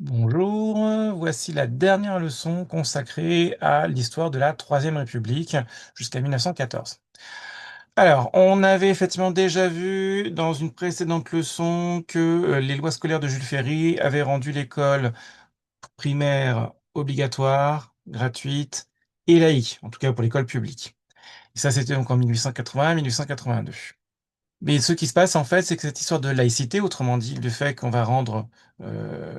Bonjour, voici la dernière leçon consacrée à l'histoire de la Troisième République jusqu'à 1914. Alors, on avait effectivement déjà vu dans une précédente leçon que les lois scolaires de Jules Ferry avaient rendu l'école primaire obligatoire, gratuite et laïque, en tout cas pour l'école publique. Et ça, c'était donc en 1880-1882. Mais ce qui se passe, en fait, c'est que cette histoire de laïcité, autrement dit, le fait qu'on va rendre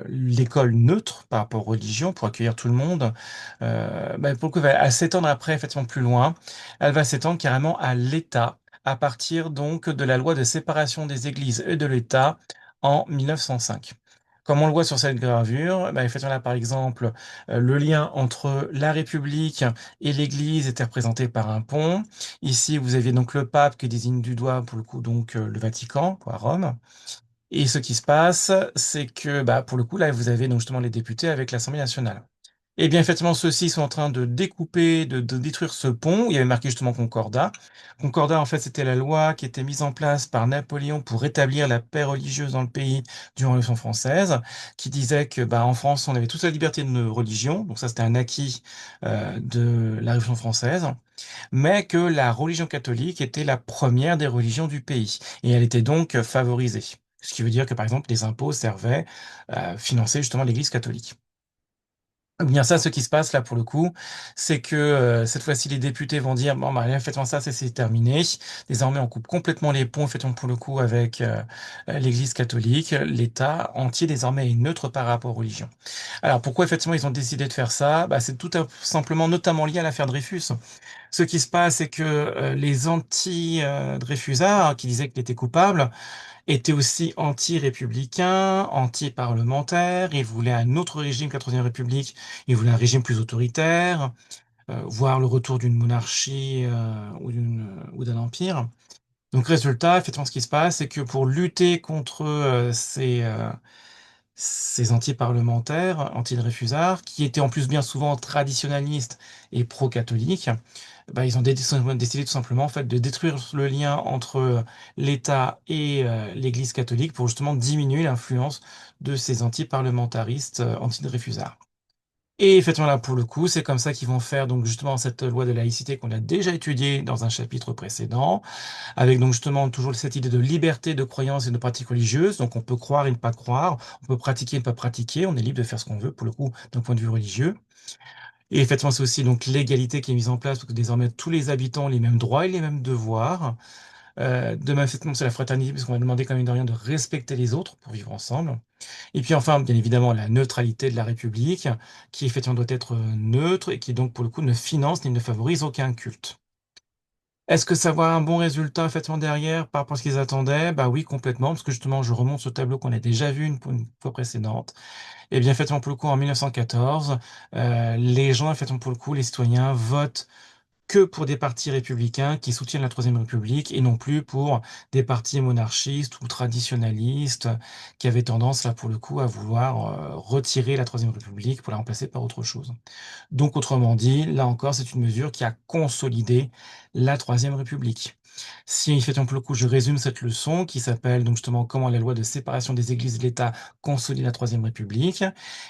l'école neutre par rapport aux religions pour accueillir tout le monde, pour le coup, elle s'étendre après, effectivement, plus loin. Elle va s'étendre carrément à l'État, à partir donc de la loi de séparation des églises et de l'État en 1905. Comme on le voit sur cette gravure, effectivement, là, par exemple, le lien entre la République et l'Église était représenté par un pont. Ici, vous aviez donc le pape qui désigne du doigt, pour le coup, donc le Vatican, quoi, Rome. Et ce qui se passe, c'est que, pour le coup, là, vous avez donc justement les députés avec l'Assemblée nationale. Eh bien, effectivement, ceux-ci sont en train de découper, de détruire ce pont. Il y avait marqué justement Concordat. Concordat, en fait, c'était la loi qui était mise en place par Napoléon pour rétablir la paix religieuse dans le pays durant la Révolution française, qui disait que, en France, on avait toute la liberté de religion. Donc ça, c'était un acquis de la Révolution française, mais que la religion catholique était la première des religions du pays, et elle était donc favorisée. Ce qui veut dire que, par exemple, les impôts servaient à financer justement l'Église catholique. Eh bien ça, ce qui se passe là pour le coup, c'est que cette fois-ci, les députés vont dire, bon, allez, faites-moi ça, c'est terminé. Désormais, on coupe complètement les ponts, faites pour le coup, avec l'Église catholique. L'État entier, désormais, est neutre par rapport aux religions. Alors, pourquoi, effectivement, ils ont décidé de faire ça? C'est tout simplement, notamment lié à l'affaire Dreyfus. Ce qui se passe, c'est que les anti-Dreyfusards, qui disaient qu'il était coupable, étaient aussi anti-républicains, anti-parlementaires. Ils voulaient un autre régime que la Troisième République. Ils voulaient un régime plus autoritaire, voire le retour d'une monarchie ou d'un empire. Donc, résultat, effectivement, ce qui se passe, c'est que pour lutter contre ces anti-parlementaires, anti-Dreyfusards, qui étaient en plus bien souvent traditionalistes et pro-catholiques, ils ont décidé tout simplement en fait de détruire le lien entre l'État et l'Église catholique pour justement diminuer l'influence de ces anti-parlementaristes anti-Dreyfusards. Et effectivement là pour le coup, c'est comme ça qu'ils vont faire donc justement cette loi de laïcité qu'on a déjà étudiée dans un chapitre précédent, avec donc justement toujours cette idée de liberté de croyance et de pratique religieuse. Donc on peut croire et ne pas croire, on peut pratiquer et ne pas pratiquer, on est libre de faire ce qu'on veut pour le coup d'un point de vue religieux. Et effectivement, c'est aussi donc l'égalité qui est mise en place pour que désormais tous les habitants ont les mêmes droits et les mêmes devoirs. De même, effectivement, c'est la fraternité, parce qu'on va demander quand même de rien de respecter les autres pour vivre ensemble. Et puis enfin, bien évidemment, la neutralité de la République, qui effectivement doit être neutre et qui donc pour le coup ne finance ni ne favorise aucun culte. Est-ce que ça va un bon résultat effectivement derrière par rapport à ce qu'ils attendaient? Bah oui, complètement, parce que justement, je remonte ce tableau qu'on a déjà vu une fois précédente. Et bien, effectivement, pour le coup, en 1914, les gens, effectivement, pour le coup, les citoyens votent que pour des partis républicains qui soutiennent la Troisième République et non plus pour des partis monarchistes ou traditionalistes qui avaient tendance, là, pour le coup, à vouloir retirer la Troisième République pour la remplacer par autre chose. Donc, autrement dit, là encore, c'est une mesure qui a consolidé la Troisième République. Si, effectivement, pour le coup, je résume cette leçon qui s'appelle donc justement comment la loi de séparation des églises et de l'État consolide la Troisième République.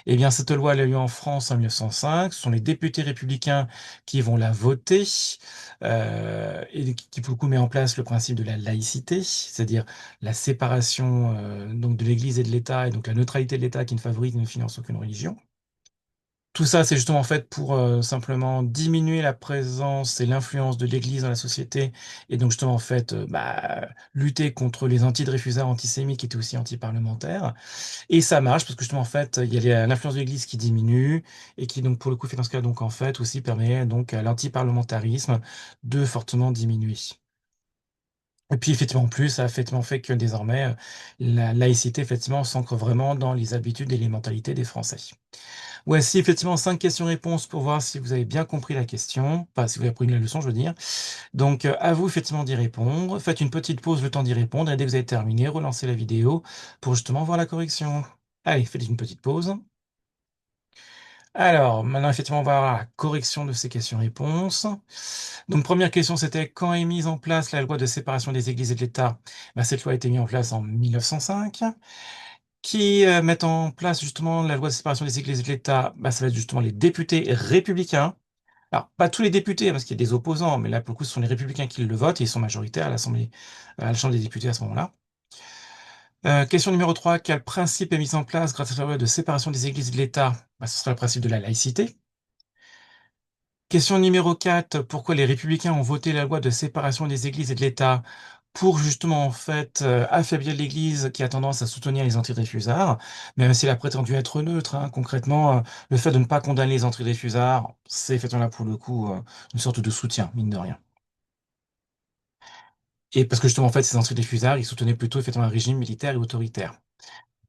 Eh bien, cette loi elle a lieu en France en 1905. Ce sont les députés républicains qui vont la voter et qui, pour le coup, met en place le principe de la laïcité, c'est-à-dire la séparation donc de l'Église et de l'État et donc la neutralité de l'État qui ne favorise ni ne finance aucune religion. Tout ça, c'est justement fait pour simplement diminuer la présence et l'influence de l'Église dans la société, et donc justement en fait lutter contre les anti-Dreyfusards antisémites qui étaient aussi anti-parlementaires. Et ça marche parce que justement en fait il y a l'influence de l'Église qui diminue et qui donc pour le coup fait dans ce cas donc en fait aussi permet donc à l'anti-parlementarisme de fortement diminuer. Et puis effectivement en plus ça a effectivement fait que désormais la laïcité effectivement s'ancre vraiment dans les habitudes et les mentalités des Français. Voici effectivement 5 questions-réponses pour voir si vous avez bien compris la question, enfin si vous avez appris la leçon, je veux dire. Donc à vous effectivement d'y répondre. Faites une petite pause, le temps d'y répondre, et dès que vous avez terminé, relancez la vidéo pour justement voir la correction. Allez, faites une petite pause. Alors, maintenant effectivement, on va voir la correction de ces questions-réponses. Donc première question, c'était quand est mise en place la loi de séparation des églises et de l'État? Cette loi a été mise en place en 1905. Qui mettent en place justement la loi de séparation des églises et de l'État? Bah, ça va être justement les députés républicains. Alors, pas tous les députés, hein, parce qu'il y a des opposants, mais là, pour le coup, ce sont les républicains qui le votent et ils sont majoritaires à l'Assemblée, à la Chambre des députés à ce moment-là. Question numéro 3, quel principe est mis en place grâce à la loi de séparation des églises et de l'État? Bah, ce sera le principe de la laïcité. Question numéro 4, pourquoi les républicains ont voté la loi de séparation des églises et de l'État? Pour justement, en fait, affaiblir l'Église qui a tendance à soutenir les antidéfusards, même si elle a prétendu être neutre, hein. Concrètement, le fait de ne pas condamner les antidéfusards, c'est effectivement là, pour le coup, une sorte de soutien, mine de rien. Et parce que justement, en fait, ces antidéfusards, ils soutenaient plutôt effectivement un régime militaire et autoritaire.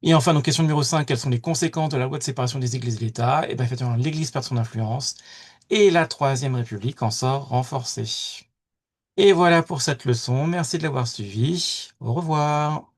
Et enfin, donc question numéro 5, quelles sont les conséquences de la loi de séparation des églises et de l'État? Et bien, effectivement, l'Église perd son influence et la Troisième République en sort renforcée. Et voilà pour cette leçon. Merci de l'avoir suivi. Au revoir.